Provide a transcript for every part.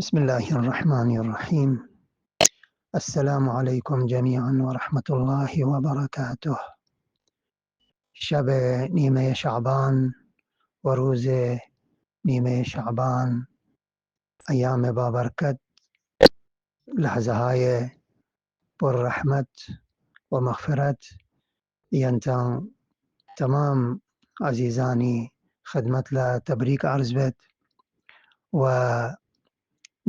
بسم الله الرحمن الرحيم. السلام عليكم جميعا ورحمة الله وبركاته. شب نیمه شعبان و روز نیمه شعبان، ایام بابرکت، لحظه های پر رحمت و مغفرت ینتان تمام عزیزانی خدمت لا تبریک عرض بيت، و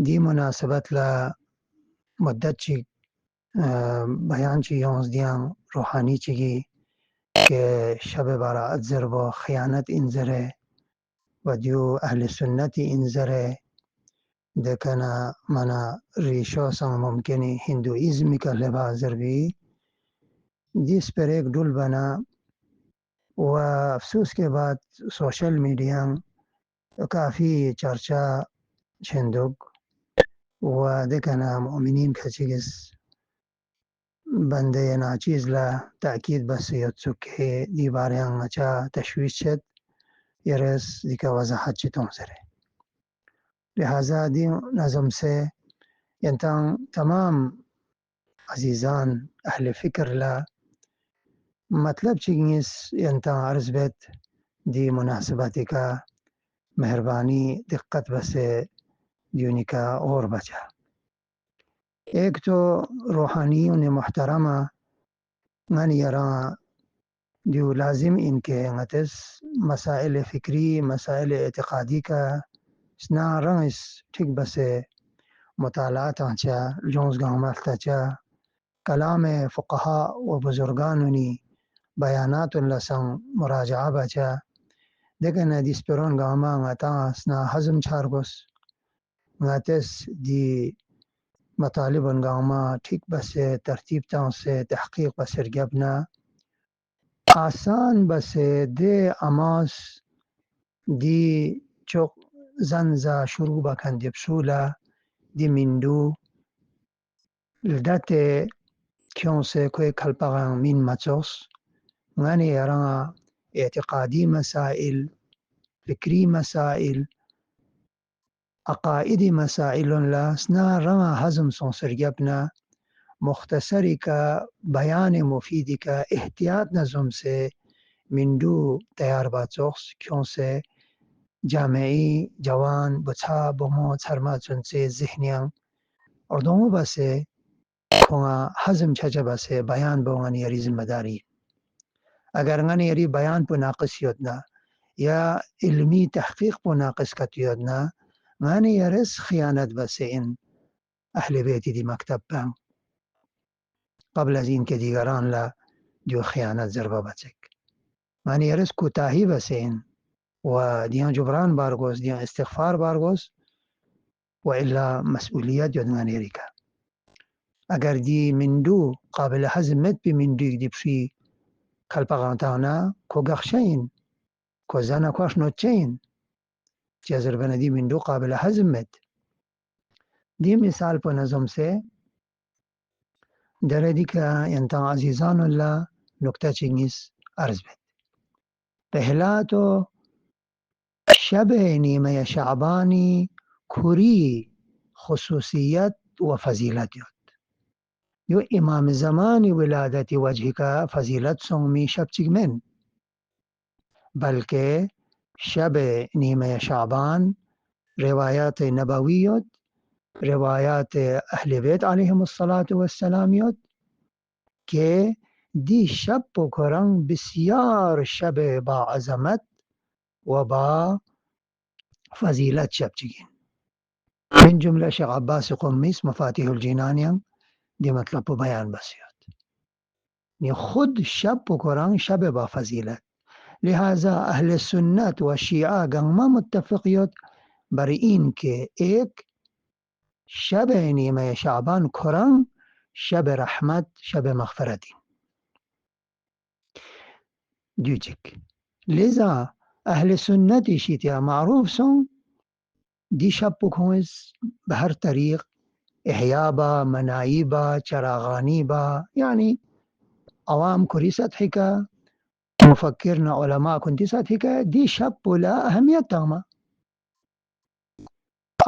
دی مناسبت لا مدت چی بیان چی 11 روحانی چیگی که شب براعت زر و خیانت انزره و دیو اهل سنتی انزره دکنا منا ریشو سم ممکنی هندویزمی کا لبا زربی دیس پر ایک ڈول بنا. و افسوس کے بعد سوشل میڈیا کافی چرچا چھندوگ و دکنا مؤمنین کچگس بنده ناچیز لا تأکید بس یتسوکه دی باریان اچا تشویش شد یرس دیکا وضاحت چتون سره. لہذا دی نظم سے ینتان تمام عزیزان اہل فکر لا مطلب چگنیس ینتان عرض بیت دی مناسبتی کا مہربانی دقت بسے دیونی کا اور بچا. ایک تو روحانیون محترمہ من یرا دیو لازم ان کے انگتس مسائل فکری مسائل اعتقادی کا سنا رنس ٹھیک بسے مطالعات آنچا جونز گامالتا چا کلام فقہا و بزرگانونی بیانات لسن مراجعہ بچا دیکھن دیس پرون گاما غتا سنا حزم چھارگوس غاتس دی مطالب گاما ٹھیک بسے ترتیب تاں سے تحقیق بسر گبنا آسان بسے دے اماس دی چوک زنزا شروع بکن دی بسولا دی مندو لدت کیوں سے کوئی کھلپاغان من مچوس غنی یران اعتقادی مسائل فکری مسائل عقائدی مسائل لا سنا رما حزم سون سرگپنا مختصری کا بیان مفیدی کا احتیاط نظم سے مندو تیار باچوس کیوں سے جامعی جوان بچا بمو چرما چنچے ذہنیاں اور دونوں بسے کھونا حزم چھچا بسے بیان بوغن یری ذمہ داری. اگر غن یری بیان پو ناقص یودنا یا علمی تحقیق پو ناقص کت یودنا غن یرس خیانت بسے ان اہل بیتی دی مکتب بان قبل از این که دیگران لا دیو خیانت ضربه بچک غن یرس کوتاهی بسے ان و دیان جبران بارگوز دیان استغفار بارگوز و الا مسئولیت یودنا نیریکا. اگر دی مندو قابل حزمت بی مندو دی بشی کلپاغانتانا کو گخشین کو زنا کوش نوچین چی ازر بندی مندو قابل حزمت دی مثال پا نظم سے دردی کا ینتان عزیزان اللہ نکتہ چنگیس عرض بید. پہلا تو شب نیمه شعبانی کھری خصوصیت و فضیلت یود یو امام زمان ولادت وجه کا فضیلت سنگمی شب چگمن بلکہ شب نیمه شعبان روایات نبویت روایات اہل بیت علیہم الصلاة والسلام یود کہ دی شب پکرن بسیار شب با عظمت و با فضیلت شب چگین. من جملہ شیخ عباس قمیس مفاتیح الجنانیاں دی مطلب پو بیان بسیاد نی خود شب پکرن شب با فضیلت. لہذا اہل سنت و شیعہ گنگما متفقیت بر این کہ ایک شب نیمه شعبان کرن شب رحمت شب مغفرتی دیوچک. لذا اہل سنت شیعہ معروف سن دی شب پکھوئز بہر طریق احیاء با منائی با چراغانی با یعنی عوام کری سطح کا مفکرنا علماء کنتی سطح کا دی شب پولا اہمیت تاما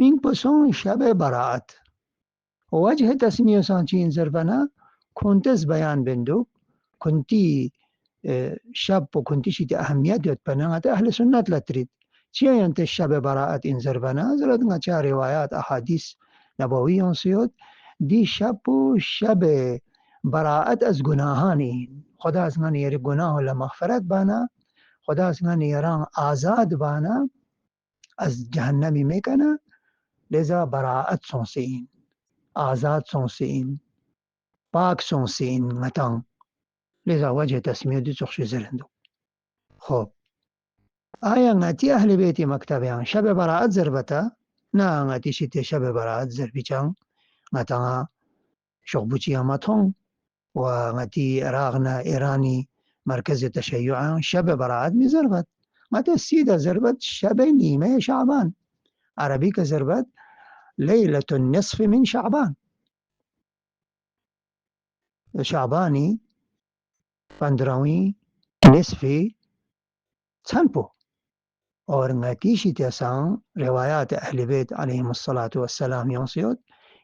من پسون شب براعت وجه تسمية سانچين زربنا كنتز بيان بندو كنتي شاب وكنتي شتي أهمية دوت بنا أهل سنة لا تريد شيء أنت الشب براءة إن زربنا زرد نجا روايات أحاديث نبوية سيود دي شب براءة از گناهانی خدا از من يري گناه ولا مغفرت بانا خدا از من يران آزاد بانا از جهنمی میکنه لذا براءت سونسين آزاد سونسين پاک سونسين متان لذا وجه تسمية دي تخشي زرندو خب آیا غتی اهل بیتی مکتبیان شب براءت زربتا نه غتی شتی شب براءت زربی چان غتا شغبوچی اماتون و غتی راغنا ایرانی مرکز تشیعان شب براءت می زربت غتا سیده زربت شب نیمه شعبان عربی که زربت لیلة النصف من شعبان شعبانی پندرمی نصفی تنپو اور نتیجی تسان روایات اهل بیت علیهم الصلاة والسلام ينصيود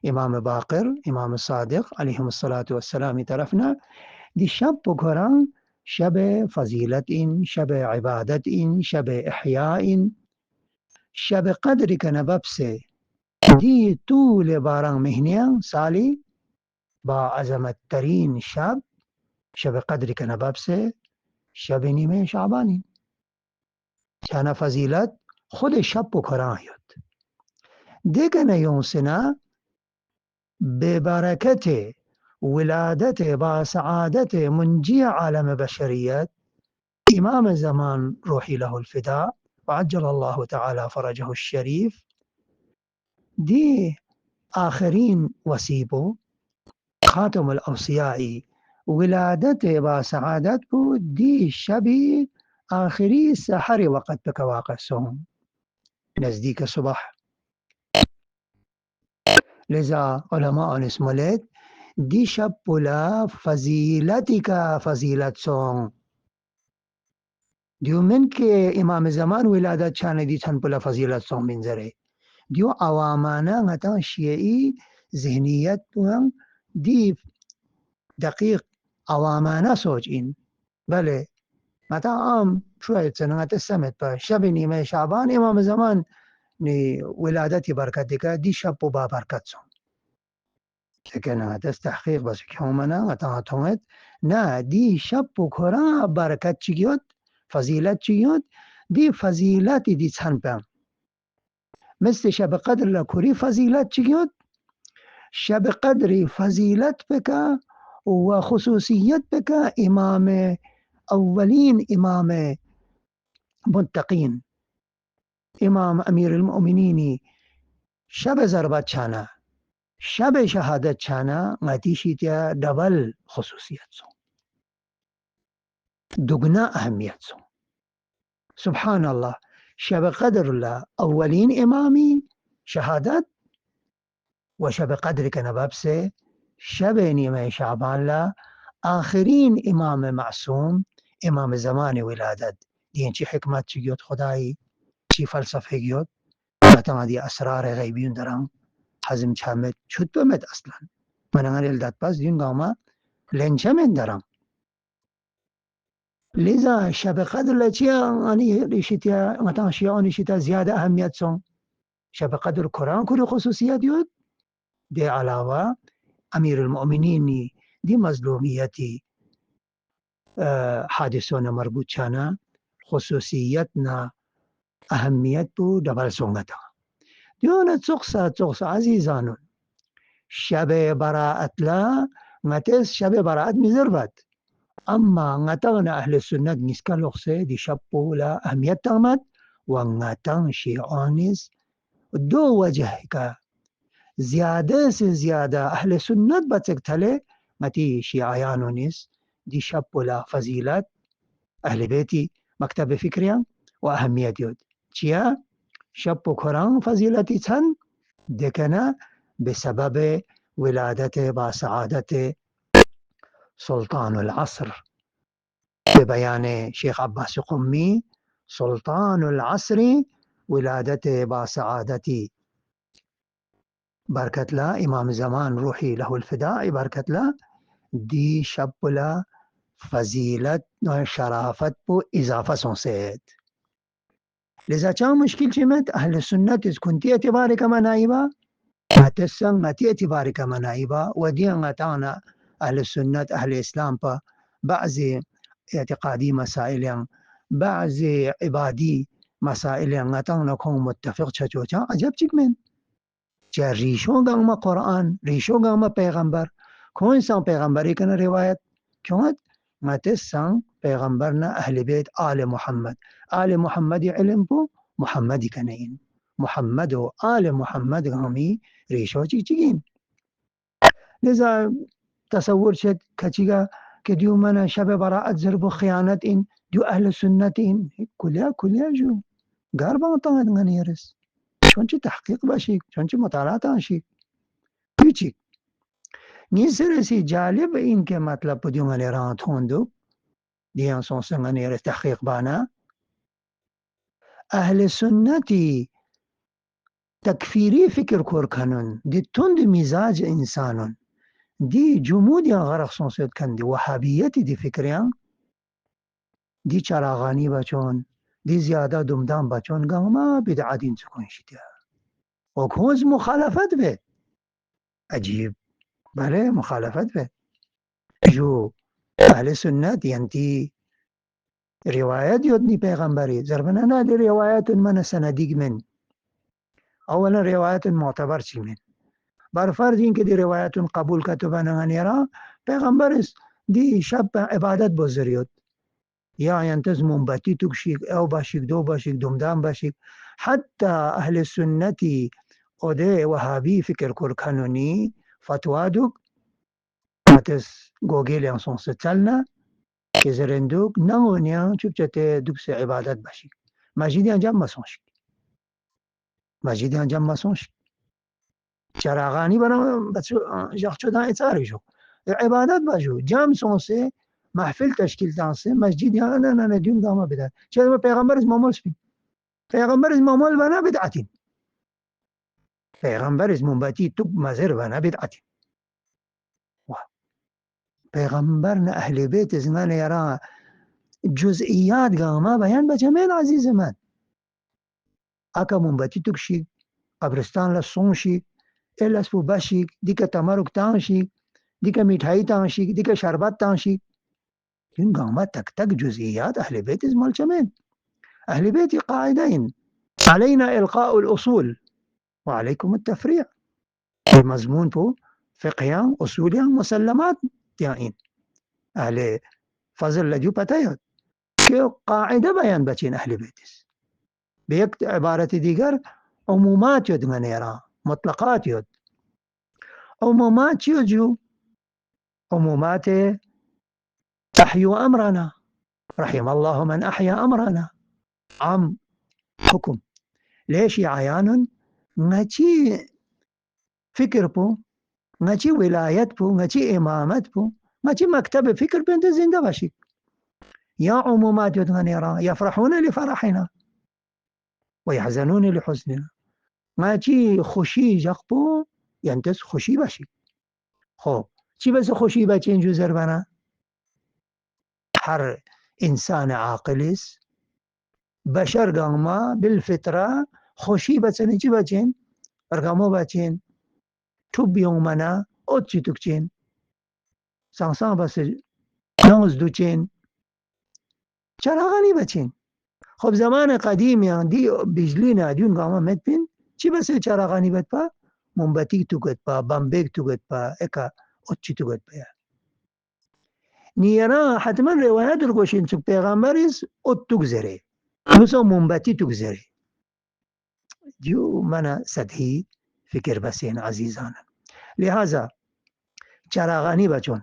امام باقر امام صادق علیهم الصلاة والسلام طرفنا دي شب بكران شب فضيلة شب عبادة شب إحياء شب قدر كنببس دي طول باران مهنيان سالي با عظمت ترين شب قدر كنببس شب نیمه شعبانی چانا فضیلت خود شب بکران یاد دیگه یون سنه ببركة ولادته بسعادته منجي عالم بشرية إمام زمان روحي له الفداء وعجل الله تعالى فرجه الشريف دي آخرين وسيبو خاتم الأوصياء ولادته بسعادته دي شبي آخري سحر وقت بكواقع سهم نزديك الصبح لذا علماء اسمولت دي شبولا فضيلتك فضيلت سون دیو من که امام زمان ولادت چانه دی چند پلا فضیلت سون منظره دیو عوامانا غتا شیعی ذهنیت بوهم دی دقیق عوامانا سوچ این بله متا عام شوية سنوات السمت شب نیمه شعبان امام زمان ني ولادتي بركتك دي شب با بركت سون لكن هذا تحقيق بس كومنا غتا نا دي شب كورا بركت چيوت فضيلت چيوت دي فضيلت دي چنپم مثل شب قدر لكوري فضيلت چيوت شب قدر فضيلت بك وخصوصيت بك إمام أولين إمام متقين إمام أمير المؤمنين شب زربت چانا شب شهادت چانا غتيشي تيا دبل خصوصيت سون دقنا أهميت سون سبحان الله شب قدر لا أولين إمامي شهادت وشب قدر كنبابسه شب نيمة شعبان لا آخرين إمام معصوم إمام زمان ولادت دين چي حكمت چيوت خداي چي فلسفه گيوت مثلا دي أسرار غيبين دران حزم چامت چود بمت أصلا من أغنى الدات باس دين قاما لنچه من دران لذا شب قدر لچيا أني ريشتيا مثلا شيعوني شتا زيادة أهميت سون شب قدر القرآن كل خصوصيات يود دي علاوة أمير المؤمنين دي مظلوميتي حادثون مربوط چانا خصوصيتنا أهميت بو دبل سونغتا ديونا تقصى عزيزانون شب براءت لا غتس شب براءت مزربت أما غتغنا أهل السنة نسكا لغسي دي شبو لا أهميت تغمت وغتغن شيعانيس دو وجهك زيادة سے زيادة أهل سنة بتكتله متي شيعيانونيس دي شبو لا فضيلت أهل بيتي مكتب فكريا وأهمية يود چيا شبو قرآن فضيلتي تن دكنا بسبب ولادته بسعادته سلطان العصر ببيان شيخ عباس قمي سلطان العصر ولادته بسعادتي بركت لا إمام زمان روحي له الفداء بركت لا دي شبلا فضیلت و شرافت بو اضافه سونسيت لذا كان مشكل شمت أهل السنة كنتي اعتباري كما نائبة هتسن هتي اعتباري كما نائبة ودي أنا أهل السنة أهل الإسلام با بعض اعتقادي مسائل بعض عبادي مسائل أتانا كون متفق شجوجا عجب من چه ریشو گام قرآن ریشو گام پیغمبر کون سان پیغمبری کنه روایت کیوں متسان پیغمبرنا اهل بیت آل محمد آل محمد علم بو محمدی کنین محمد و آل محمد همی ریشو چیگین لذا تصور شد کچیگا که دیو من شب براعت ضرب و خیانت این دیو اهل سنت این کلیا جو گربان تاید غنیرس چونچه تحقیق باشی چونچه مطالعات آنشی هیچی نیسرسی جالب این که مطلب دیو غنیران تھوندو دیان سونسن غنیرس تحقیق بانا اهل سنتی تکفیری فکر کور کنن دی تند مزاج انسانن دی جمودی غرق سونسد کندی وحابیتی دی فکریان دی چراغانی بچون دی زیاده دمدان بچون گاما بدعاتین سکون شدیا و کوز مخالفت بید عجیب بله مخالفت بید جو اهل سنت ینتی روایت یودنی پیغمبری ضربنا نادی روایت من سندیگ من اولا روایت معتبر چی من بر فرض این که دی روایت قبول کتبنا غنیرا پیغمبر است دی شب عبادت بزرید یا ینتز منبتی تکشیک او باشیک دو باشیک دمدان باشیک حتی اهل سنتی اوده وهابی فکر کر کنونی فتوا دوک متس گوگل انسان سے چلنا که زرندوک نمونیا چوب چته دوک سے عبادت باشیک مسجدی انجام مسونش مسجدی انجام مسونش چراغانی برام بچو جاخچو دان اثار شو عبادت باشو جام سونسه محفل تشکیل دانسه مسجد یا نه دیون داما بدات چه پیغمبر از معمول سپی پیغمبر از معمول بنا بدعتین پیغمبر از منبتی تو مزر بنا بدعتین پیغمبر نه اهل بیت از من یرا جزئیات گاما بیان بجمعین عزیز من اکا منبتی تکشی قبرستان لسونشی الاسپو باشی دیکا تمرک تانشی دیکا میٹھائی تانشی دیکا شربت تانشی این گاما تک تک جزئيات أهل بيت إزمال شمين أهل بيت قاعدين علينا إلقاء الأصول وعليكم التفريع المضمون بو فقهيان أصوليان مسلمات تيائين أهل فضل لجو بتايات كيو قاعدة بيان بچين أهل بيتس بيك عبارة ديگر عمومات يد غنيرا مطلقات يد عمومات يجو عمومات أحيوا أمرنا رحم الله من أحيا أمرنا عام حكم ليش عيان نجي فكر بو نجي ولايت بو نجي إمامت بو نجي مكتب فكر بنت زنده باشي يا عمومات يدغنيرا يفرحون لفرحنا ويحزنون لحزننا نجي خوشي جقبو ينتس خوشي باشي خب چی بس خوشي باشي انجو زربنا هر إنسان عاقلس بشر قاما بالفطرة خوشي بچن چی بچن ارقامو بچن توب يومنا اوتشي تكچن سانسان بس نوز دوچن چراغانی بچن خب زمان قدیم یان دی بجلی نادیون قاما مد بین چی بس چراغانی بد پا منبتی توگت پا بمبیک توگت پا اکا اوتشي توگت پا نیرا حتما روایت رو گوشین چک پیغمبریز اوت تگذره نوسا منبتی تگذره جو من سطحی فکر بسین عزیزان لہذا چراغانی بچون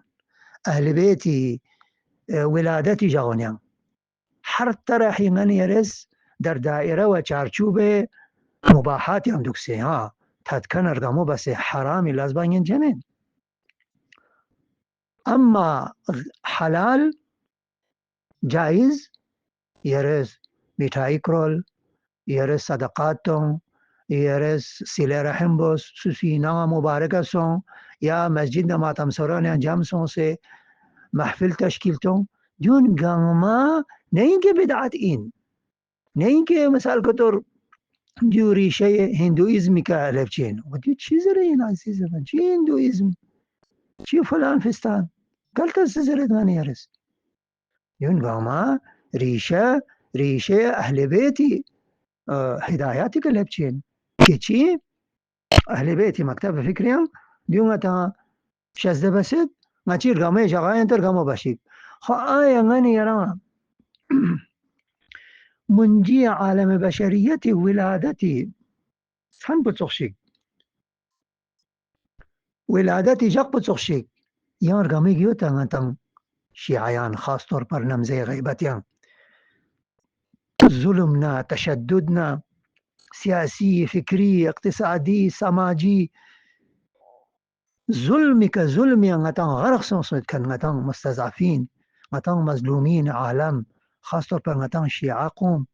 اهل بیتی ولادتی جاونیان هر طرحی من یرس در دائره و چارچوب مباحاتی هم دکسه ها تدکن ارگامو بس حرامی لازبانین جمین اما حلال جائز یرس میٹھائی کرول یرس صدقاتون يرس سيلة رحم بوس سوسينا مباركة سون يا مسجد ما تمسران انجام سون سي محفل تشكيلتون دون قاما نينك بدعات إن نينك مسألة كتر ديوري شيء هندوإزم كالبتشين ودي تشيزرين عزيزة شي هندوإزم شي فلان فستان قلت السزرت من يرس دون قاما ريشة أهل بيتي هداياتي كالبتشين كيتشي أهل بيتي مكتب فكريم ديونا تا شازده بسد ما تشير قامي شغاية انتر قامو باشيك خو آية غني يرى منجي عالم بشريتي ولادتي سن بتوخشيك ولادتي جاق بتوخشيك يار قامي جيوتا غنتن شيعيان خاص طور پر نمزي غيبتيان ظلمنا تشددنا سياسي فكري اقتصادي سماجي ظلمي كظلمي غتان غرق سنسوت كان غتان مستضعفين غتان مظلومين عالم خاص طور پر غتان شيعة قوم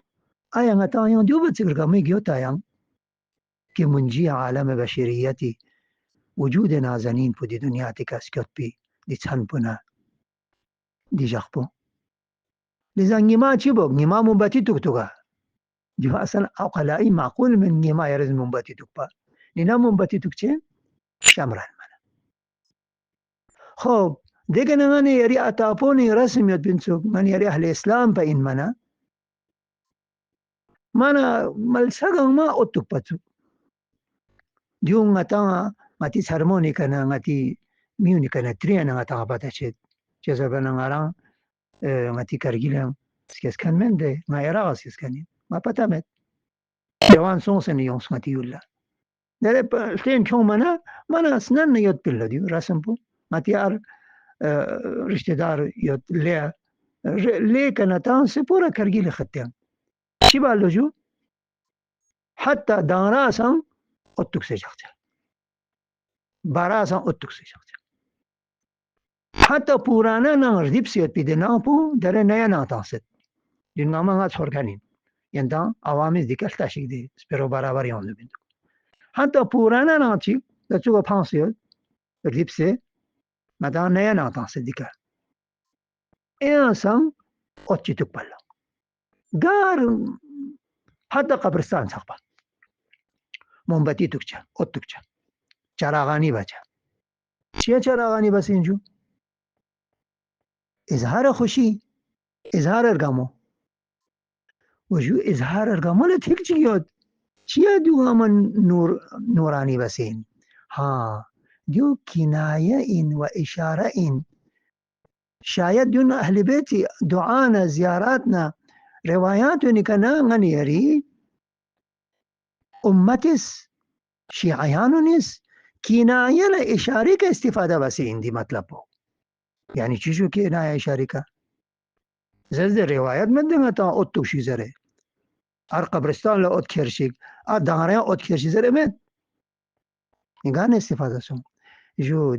آیا غتان يون ديو بتسكر قامي جيوتا يان كي منجي عالم بشريتي وجود نازنين في دنيا تكاسكت بي دي تسنبنا دي جاقبو لذا نيما تشيبو نيما منبتي تكتوكا دي أصلا أقلائي معقول من نيما يرز منبتي تكبا لنا منبتي تكتين شمران خب دیگه من یری اتاپونی رسمیت بنسوک من یری اهل اسلام پا این من ملسگا ما اتوک پتو دیو غتا غتی سرمونی کنه غتی میونی کنه ترین غتا پتا شد چیزا بنا غران غتی کرگیلم سکس کن من ده ما یرا سکس کنی ما پتا مت جوان سونسن یونس غتی یولا دره تین چون منا سنن یاد بلا دیو رسم بو غتی ار رشتہ دار ليه كانتان سبورة كرجيل ختيان شبا لجو حتى داراسا اتوك سجاختيا باراسا اتوك سجاختيا حتى پورانا نانغر ديب سيوت بيدي نامپو داره نيا ناتانست دين ناما غات خوركانين يندان عوامز دي كالتاشيك دي سپيرو برابر يوندو بندو حتى پورانا نانچي دچوغا پانسيوت ديب سي مدان نيا ناتانست ديكا إنسان أتشي تقبل قار حتى قبرستان سقبل مومبتي تكشا أتكشا چراغاني بچا چيا چراغاني بس إنجو إظهار خوشي إظهار ارغامو وجو إظهار ارغامو لتك چيود چيا دو غامن نوراني بسين ها دو كناية إن وإشارة إن شاید دون اهل بیتی دعانا زیاراتنا روایاتونی کنا غنیری امتس شیعیانونیس کنایه اشاره که استفاده بسی اندی مطلب بو یعنی چیشو کنایه اشاره که زرد روایت مندنگا تا اتو شی زره ار قبرستان لا ات کرشیک ار دانگره ات کرشی زره مد نگان استفاده سون جو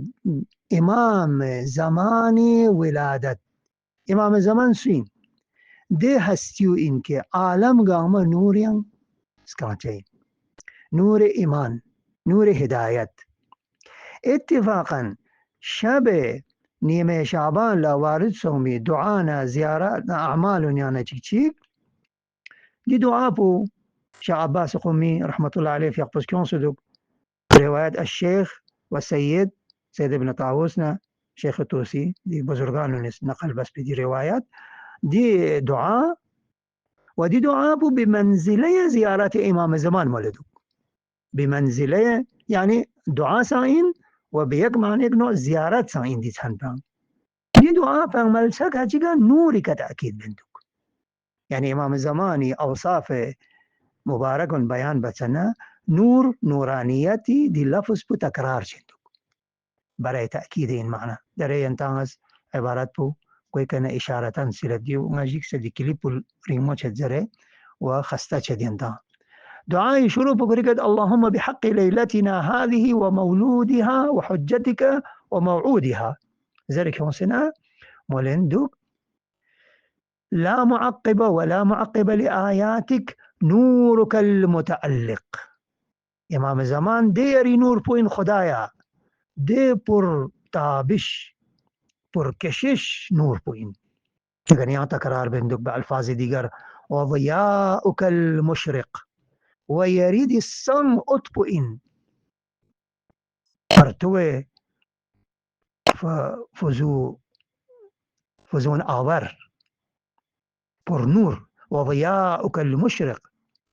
امام زمانی ولادت امام زمان سوین ده هستیو این که عالم گاما نوریم سکانچین نور ایمان نور هدایت اتفاقا شب نیمه شعبان لا وارد سومی دعانا زیاراتنا اعمالنا چیک دی دعا بو شیخ عباس قمی رحمت الله علیه في اقبس كون صدق رواية الشيخ والسيد سيد ابن طاووسنا شيخ التوسي دي بزرگان نقل بس بدي روايات دي دعاء ودي دعاء بمنزلة زيارة إمام زمان مولدو بمنزلة يعني دعاء ساين وبيك معنى نوع زيارات ساين دي تنبان دي دعاء فعمل ساك هجيكا نوري كتأكيد بندوك يعني إمام زماني أوصاف مبارك بيان بتنا نور نورانيتي دي لفظ بتكرار شندوك برای تأكيد این معنى داره ينتانس عبارات بو کوئی کنه اشارتان سیلت دیو ماجیک سے دی کلیپ ریمو چه زره و خسته چه دینتا دعاء شروع بقريقة اللهم بحق ليلتنا هذه ومولودها وحجتك وموعودها ذلك يوصنا مولندوك لا معقب ولا معقب لآياتك نورك المتألق امام زمان دیری نور پوین خدایا دی پر تابش پر کشش نور پوین چگن یا تکرار بندک به الفاظ دیگر و ضیاؤک المشرق و یرید السم اطپوین پرتو فزون آور پر نور و ضیاؤک المشرق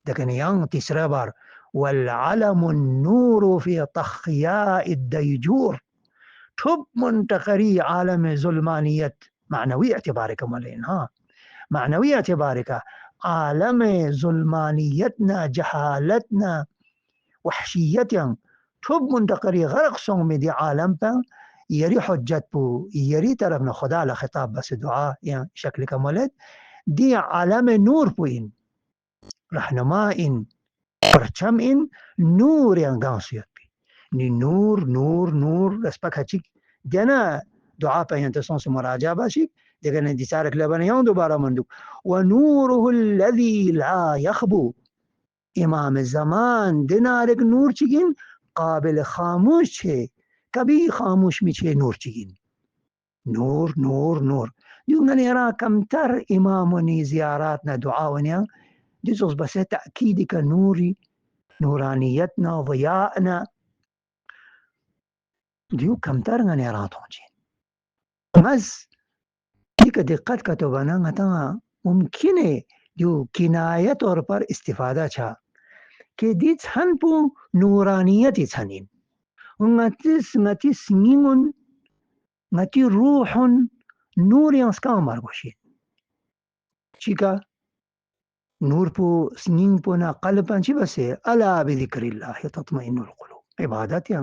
دکن یان تیسرا بار والعلم النور في طخياء الديجور تب منتقري عالم ظلمانية معنوي اعتبارك مالين ها معنوي اعتبارك عالم ظلمانيتنا جهالتنا وحشيتنا تب منتقري غرق سوم دي عالم با يري حجت بو يري طرفنا خدا لخطاب بس دعاء يعني شكل كمالت دي عالم نور بوين رحنماء پرچم این نور یانگانسیت بی نی نور نور نور رسپک هچیک دینا دعا پا ینتسانس مراجع باشی دیگر ندیسارک لبنیان دوباره مندوک و نوره الذي لا يخبو امام زمان دینارک نور چگین قابل خاموش چه کبھی خاموش می چه نور چگین نور نور نور دیونگن یرا کمتر امامونی زیاراتنا دعاونیا جزء بس تأكيد كنوري نورانيتنا ضياءنا ديو كم ترغن يراتون جين مز ديك دقت كتبنا غتا ممكن ديو كناية طور پر استفادة چا کہ دي څن پو نورانيت څنين غتي سنين غتي روح نور ينسكا مرغوشين چيكا نور پو سنين پو نا قلبا چی بسے الا بذکر اللہ تطمئن القلوب عبادت یا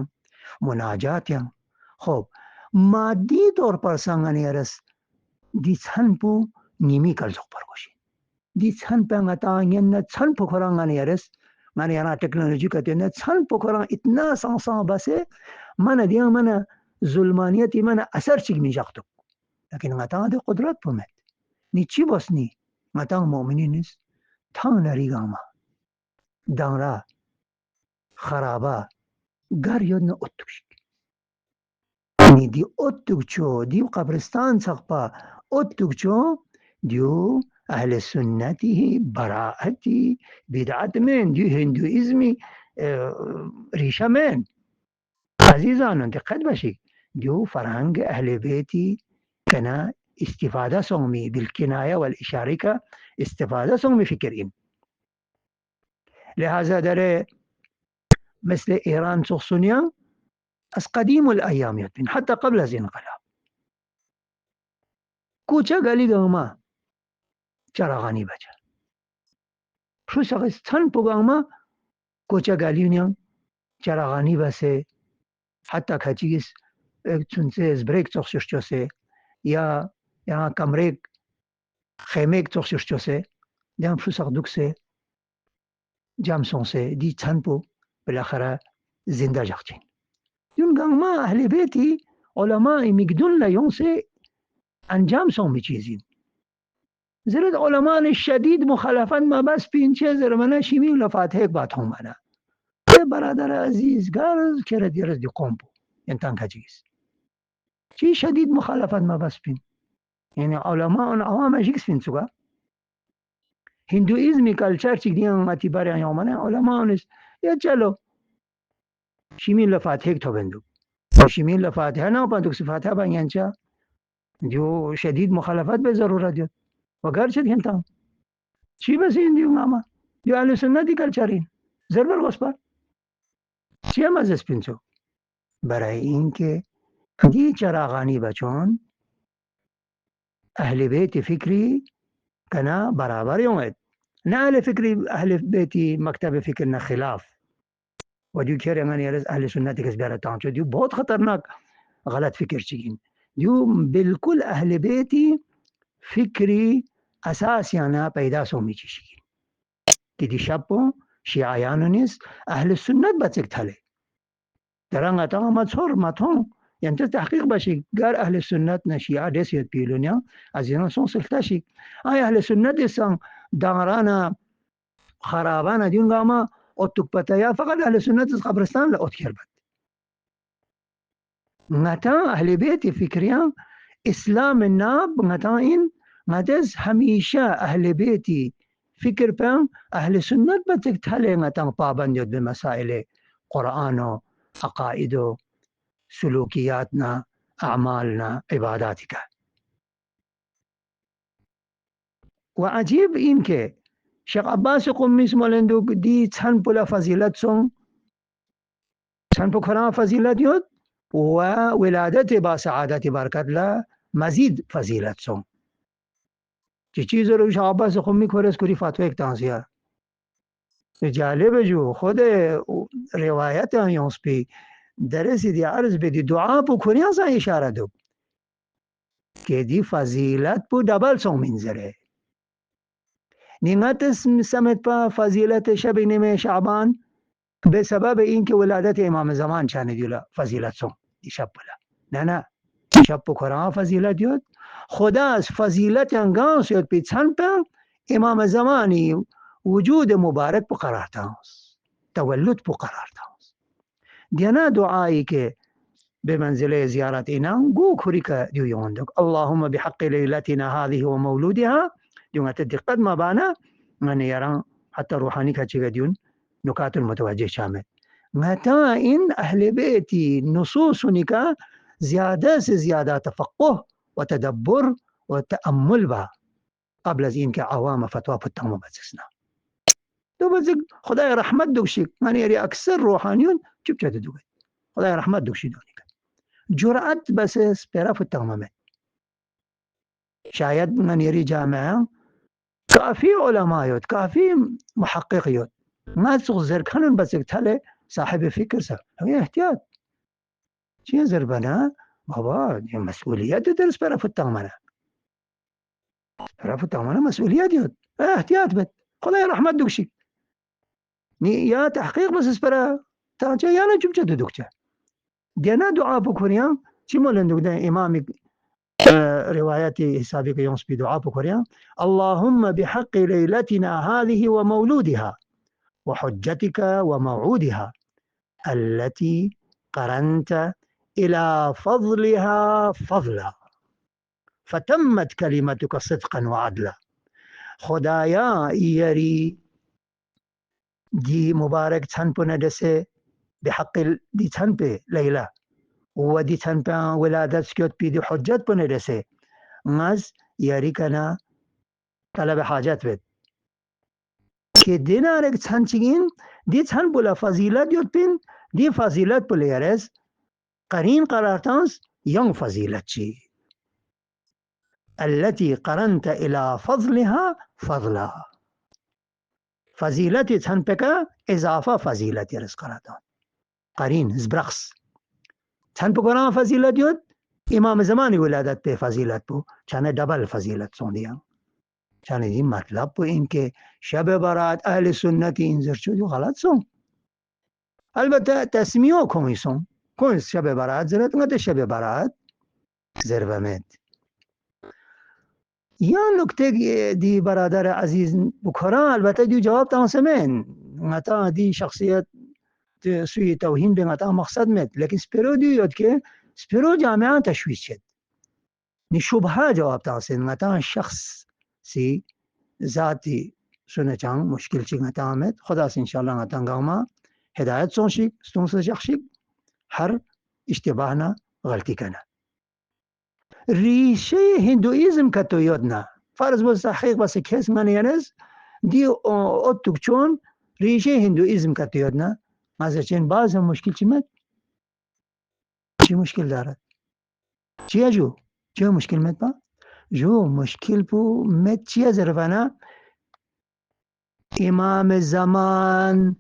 مناجات یا خوب مادی طور پر سنگن یرس دی چھن پو نیمی کلزوک پر گوشی دی چھن پا ngata ین چھن پو کرانگن یرس من یانا ٹیکنالوجی کہتے ہیں چھن پو کران اتنا سانسان بسے من دیا من ظلمانیتی من اثر چک می جاکتو لیکن ngata دی قدرت پو مت نیچی بس نی ngata مومنی نیست تان لریگاما دانرا خرابا گر یادنا اتوشک نی دی اتوچو دی قبرستان سقپا اتوچو دیو اهل سنتی براعتی بدعت من دیو هندویزمی ریشه من عزیزان دقت باشی دیو فرهنگ اهل بیتی کنا استفاده سومی بالکنایه والاشاره استفاده سومی فکرین لهذا در مثل ایران سخصونیا از قدیم الایام یادبین حتی قبل از انقلاب کوچه گلی گاما چراغانی بچه شو سقیس تن پو گاما کوچه گلیونیا چراغانی بسه حتی کچیگیس چونسه از بریک چخشش چوسه یا کمریک خیمه چخشش چوسه دیام شو سق دوکسه جام سونسه دی تن پو بالاخره زنده جاکچین دون گاما اهل بیتی علماء میگدون لیونسه انجام سومی چیزین زرد علماء شدید مخالفت ما بس پینچه زرمنه شیمی لفاتحه بات هم منه برادر عزیز گرز کرد یرز دی قومپو انتان کجیز چی شدید مخالفت ما بس پین یعنی علماء اون عوام جیکس پین سوگا هندویزمی کلچر چی دیان ماتی باری یومنه علماء اونست یا چلو شیمی لفاتحه تو بندو شیمی لفاتحه نه پندوک صفاتحه بانگانچا جو شدید مخالفت به ضرورت دید وگر چه دیانتان چی بس این دیو ماما دیو اهل سنتی کلچرین زربر گسپر چی هم از اسپینچو برای این که دی چراغانی بچون اهل بیت فکری کنا برابر یومد نه اهل فکری اهل بیتی مکتب فکر نه خلاف و دیو کهر یعنی یرز اهل سنتی کس بیارتان چو دیو بہت خطرناک غلط فکر چیگین دیو بالکل اهل بیتی فکری اساس یانا پیدا سومی چیشگین که دی شبو شیعیانو نیست اهل سنت بچک تله درنگ اتا مطور مطون یعنی تحقیق باشی گر اهل سنت نه شیعه دیسیت پیلونیا از اینا سون سلطاشی آیا اهل سنت دیسان دانرانا خرابانا دیونگا ما أوتك بتايا فقط أهل السنة قبرستان لا أوتكر بت نتا أهل بيت فكريان إسلام الناب نتا إن نتز هميشة أهل بيتي فكر بان أهل سنة بتكتهلي نتا بابن يد بمسائل قرآن عقائد سلوكياتنا أعمالنا عباداتك وعجيب إنك شيخ عباس قميس مولندوك دي تسان بلا فضيلت سون تسان بكرا فضيلت يود وولادت با سعادت برکت لا مزید فضیلت سون چی چیز رو شیخ عباس قمی کورس کری فتوی ایک تانسیا جالب جو خود روایت یونس پی درسی دی عرض به دی دعا پو کنیا سا اشاره دو که دی فضیلت پو دبل سون منظره نعمت سمت پا فضیلت شب نیمه شعبان به سبب اینکه ولادت امام زمان چانه دیولا فضیلت سون دی شب بلا نه شب پو قرآن فضیلت یود خدا از فضیلت انگانس یود پی چند پا امام زمانی وجود مبارک پو قرار تانس تولد پو قرار تانس دینا دعایی که به منزله زیارت اینا گو کری که دیو یوندک اللهم بحق لیلتنا هذه و مولودها دیو تدقت ما بانا من یران حتی روحانی که چگه دیون نکات المتوجه شامل متى إن أهل بيتي نصوص نكا زيادة زيادة تفقه وتدبر وتأمل با قبل از این که عوام فتوا پتنگو بزسنا دو بزگ خدای رحمت دوشی من یری اکثر روحانیون چپ چه دوگه خدای رحمت دوشی دونی که جرأت بس سپیرا پتنگو شاید من یری جامعه کافی علماء یود کافی محقق یود ما تغزر کنن بزگ تله صاحب فکر سر همی احتیاط چیه زربنا بابا یہ مسئولیت درس پر فتنگو رفتها مسؤوليات يود احتياط بت خدای رحمت دوشي ني يا تحقيق بس اسبرا تاجا يا نا جبجة دوكتا دينا دعاء بكوريان چي مولن دوك دا امام رواياتي حسابي يونس بدعاء بكوريان اللهم بحق ليلتنا هذه ومولودها وحجتك وموعودها التي قرنت إلى فضلها فضلا فتمت كلمتك صدقا وعدلا خدایا یری دی مبارک تن پو ندسه بحق دی تن پی لیله و دی تن پی ولادت سکیوت پی دی حجت پو ندسه مز یری کنا طلب حاجت بید که دینا رک تن چگین دی تن پولا فضیلت یود پین دی فضیلت پو لیرز قرین قرار تانس yung فضیلت چی التي قرنت إلى فضلها فضلا فضيلتي تنبكا إضافة فضيلتي رزقراتان قرين زبرخص تنبكا فضيلت يود إمام زماني ولادت فضيلت بو چانه دبل فضيلت سونديان چانه دي مطلب بو إنك شب برات أهل سنتي انزر شد غلط سون البته تسميو كومي سون كون شب برات زرت نگه شب برات زربمت یا نکته دی برادر عزیز بکران البته دی جواب تانسمین غتا دی شخصیت سوی توهین به غتا مقصد مت لیکن سپیرو دی یاد که سپیرو جامعه تشویش شد نی شبهه جواب تانسین غتا شخص سی ذاتی سونه چان مشکل چی غتا مت خدا س انشاءالله غتا گاما هدایت سونشی ستونس شخصی هر اشتباه نه غلطی کنه ریشه هندویزم که تو یاد نه فرض باز تحقیق بس کس من یعنیز دی اتوک چون ریشه هندویزم که تو یاد نه مثلا باز هم مشکل چی مد چی مشکل دارد چیه جو چیه مشکل مد با جو مشکل پو مد چیه زرفانه امام زمان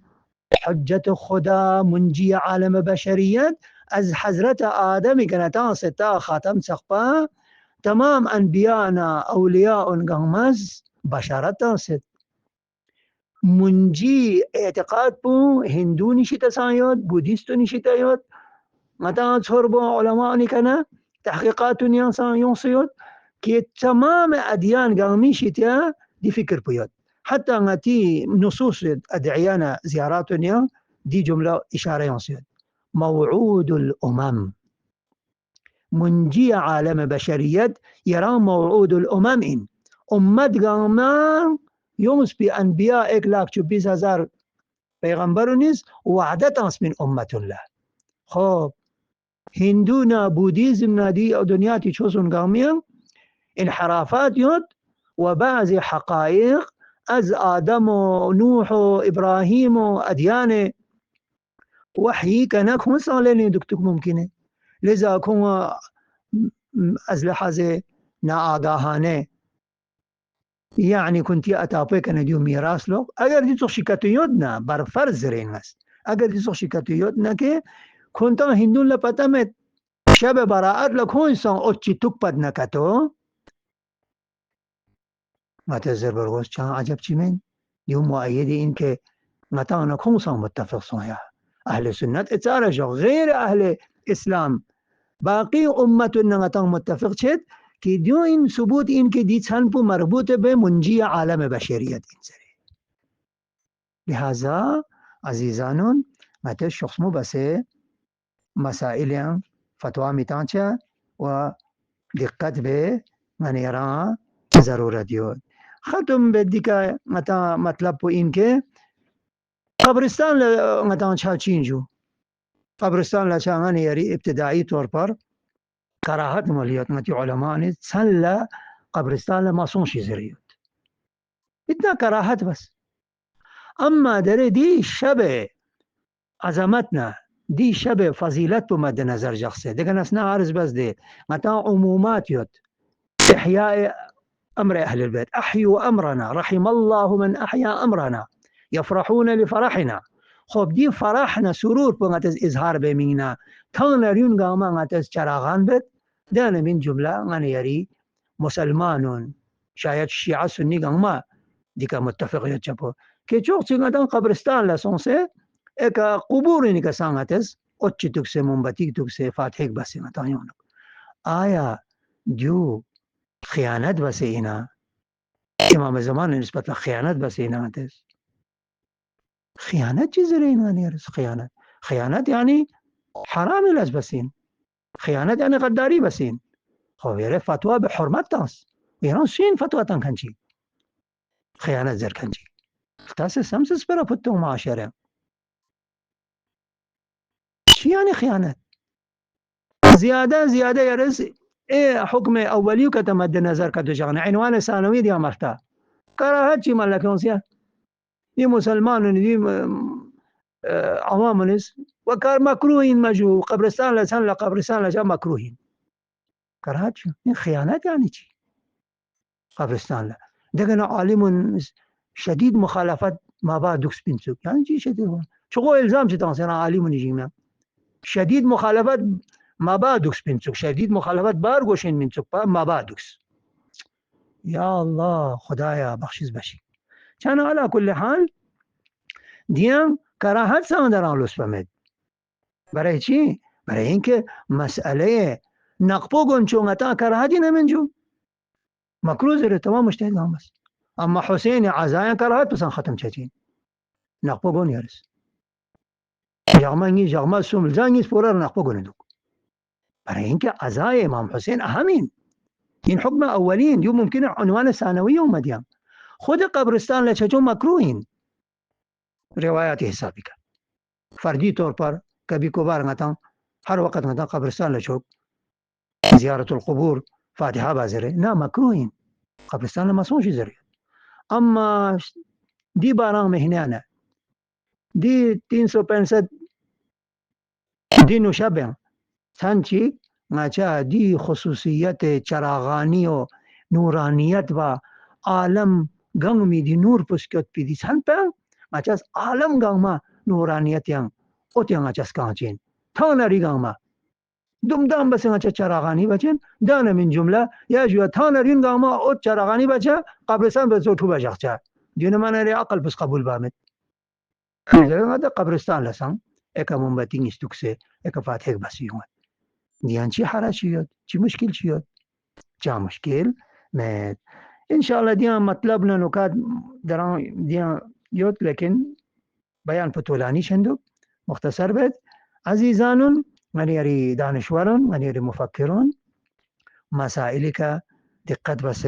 حجت خدا منجی عالم بشریت از حضرت آدم کنتان ستا خاتم سخپا تمام انبیانا اولیاء انگامز بشارتان ست منجی اعتقاد پو هندو نشیتا سایاد بودیستو نشیتا یاد متان صور بو علماء نکنه تحقیقات نیان سایاد که تمام ادیان گامی شیتا دی فکر پو یاد حتى نتي نصوص أدعيانا زياراتنا دي جملة إشارة ينصير موعود الأمم منجي عالم بشرية يرى موعود الأمم إن أمت غامان يومس بأنبياء إكلاك 20,000 پیغمبر نیست وعدت است من امت الله. خب هندو نا بودیزم نا دی دنیاتی چوسون گامیان انحرافات یاد و بعض حقایق از آدم و نوح و ابراهیم و ادیان وحی کنک هم سالین دکتک ممکنه لذا کن از لحاظ ناآگاهانه يعني كنت أتابعك أنا ديو ميراث لو أجر دي صح شكاتيودنا بر فرض رين است أجر دي صح شكاتيودنا كه كنت هندون لپتمت شب براءت لكون سان أوتشي تكبد نكتو ما تزر برغوز چان عجب چی من ديو مؤيد إن كه متى نكون سان متفق صحيح أهل سنة اتارجو غير أهل إسلام باقي أمتنا متى متفق شد که دیو این ثبوت این که دی چند پو مربوط به منجی عالم بشریت این سره. لہذا عزیزانون مت شخص مو بس مسائل فتوا میتانچه و دقت به منیران ضرورت دیود. ختم بدی که مطلب پو این که قبرستان متان چا چینجو قبرستان لچانگان یاری ابتدائی طور پر كراهات ماليات متي علماء سلا قبرستان ما صنشي زريوت بدنا كراهات بس اما دري دي شبه عظمتنا دي شبه فضيلت بمد نظر جخصه دي كان اسنا عارض بس دي متى عمومات يوت احياء امر اهل البيت احيوا امرنا رحم الله من احيا امرنا يفرحون لفرحنا خب دي فرحنا سرور بمتز اظهار بمينا كان ريون قاما متز چراغان بد دانا من جملة غني يري مسلمانون شاید شیعه سنی قاما ديكا متفق يتشبه كي چوق چنگدان قبرستان لسونسه اكا قبور نيكا سانغتز اوچي تكسي منبتيك تكسي فاتحيك بسي متانيونك آيا جو خيانت بسي اينا امام زمان نسبت لخيانت بسي اينا تز خيانت چیز رينا نيرس خيانت يعني حرام لاز بسين خيانت يعني غداري بسين خو يرى فتوى بحرمت تاس يران سين فتوى تنكنشي خيانت زركنشي تاس سمسس برا فتو معاشرة شي يعني خيانت زيادة يرس ايه حكم اولي كتمد نظر كتجانا عنوان ثانوي دي امرتا كراهت شي مالك يونسيا دي مسلمان دي عوامنس وكار مكروهين مجو قبرستان لسان لقبرستان لجا مكروهين كراهت شو خيانات يعني شي قبرستان لا دقنا عالم شديد مخالفة ما بعد دوكس بنسوك يعني شي شديد شو الزام شي تنصير عالم نجينا شديد مخالفة ما بعد دوكس بنسوك شديد مخالفة بارغوشين منسوك ما بعد دوكس يا الله خدايا بخشيز بشي كان على كل حال ديان كراهت ساندران لوس بمد برای چی؟ برای اینکه مسئله نقبو گنچونگتا کراهتی نمنجو مکروه زیر تمام مجتهد هم بس اما حسین عزایا کراهت پسان ختم چچین نقبو گن یارس جغما سوم زانگیز پورا نقبو گندوک برای اینکه عزای امام حسین اهمین این حکم اولین دیو ممکنه عنوان ثانوی اومدیم خود قبرستان لچچون مکروهین روایات حسابی کا فردی طور پر کبھی کبھار نتا ہر وقت نتا قبرستان لچوک زیارت القبور فاتحه بازره نا مکروهین قبرستان ما سونشي زري اما دي باران مهنانه دي 365 دي نشبه سانچی ناچا دي خصوصیت چراغانی و نورانیت و عالم گنگ می دی نور پسکت پی دی سان پا ناچاس عالم گنگ ما نورانیت yang اوت yang ناچاس کانچین تانری گنگ ما دمدام بس ناچا چراغانی بچن دانه من جمله یا جو تانرین گنگ ما اوت چراغانی بچا قبرستان بس تو بجاچا دین من ری عقل بس قبول بامت هذا قبرستان لسان اكا منبتين يستكسي اكا فاتحك بس يوم ديان شي حراشيات شي مشكل شيات جا مشكل ما إن شاء الله ديان مطلبنا نكاد دران ديان يوت لكن بيان فتولاني شندو مختصر بيت عزيزان من يري دانشورون من يري مفكرون مسائلك دقت بس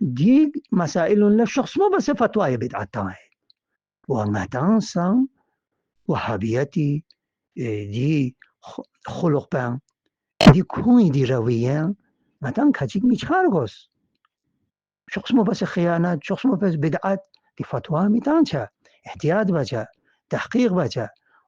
دي مسائل للشخص مو بس فتوى بدعتها ومتانسا وهابيتي دي خلق بان دي كوي دي رويان متان كاتيك ميشارغوس شخص مو بس خيانات شخص مو بس بدعات دي فتوى متانشا احتياط بچا تحقيق بچا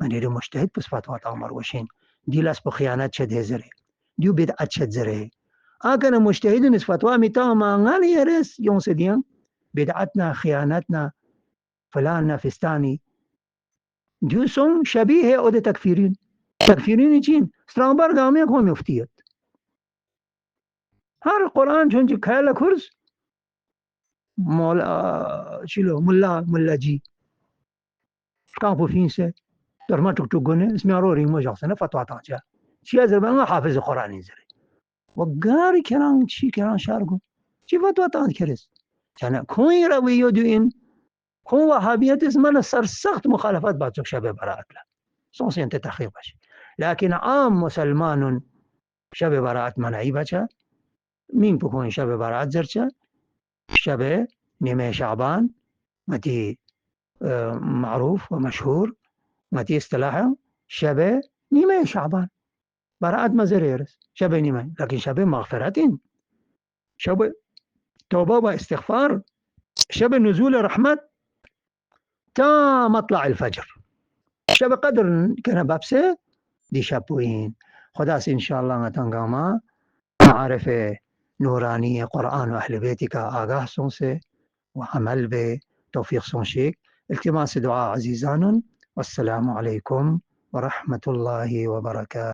من يري مجتهد بس فتوى تامر وشين دي لاس بخيانات شد هزري ديو بدعات شد زري أكن مجتهدين فتوى متان ما غالي يرس يوم سديان بدعتنا خياناتنا فلان فستاني ديو سون شبيه او دي تكفيرين تكفيرين جين سترانبرغ عمي يكون مفتيت هر القرآن چونچه كالا كرز مولا شلو ملا جي كان فينسه در ما تك تقولنا اسمي روري ما جاكسنا فتوى تاجا شي ازربان حافظ القرآن يزري وقاري كران شي كران شارقو شي فتوى تاج كرس كان كوي روي يدوين كون وهابيات اسمها سرسخت مخالفات بعض شباب براءة له صوصي انت تحقيق باش لكن عام مسلمان شباب براءة منعي باشا مين بكون شباب براءة زرشا شبه نيمة شعبان متي معروف ومشهور متي اصطلاحه شبه نيمة شعبان براءة مزريرس شبه نيمة لكن شبه مغفرة شبه توبة واستغفار شبه نزول رحمة تا مطلع الفجر شبه قدر كان بابسه دي شابوين خداس إن شاء الله نتنقاما معرفة نورانية قرآن وأهل بيتك آغاه سونسي وعمل بتوفيق سونشيك التماس دعاء عزيزان والسلام عليكم ورحمة الله وبركاته.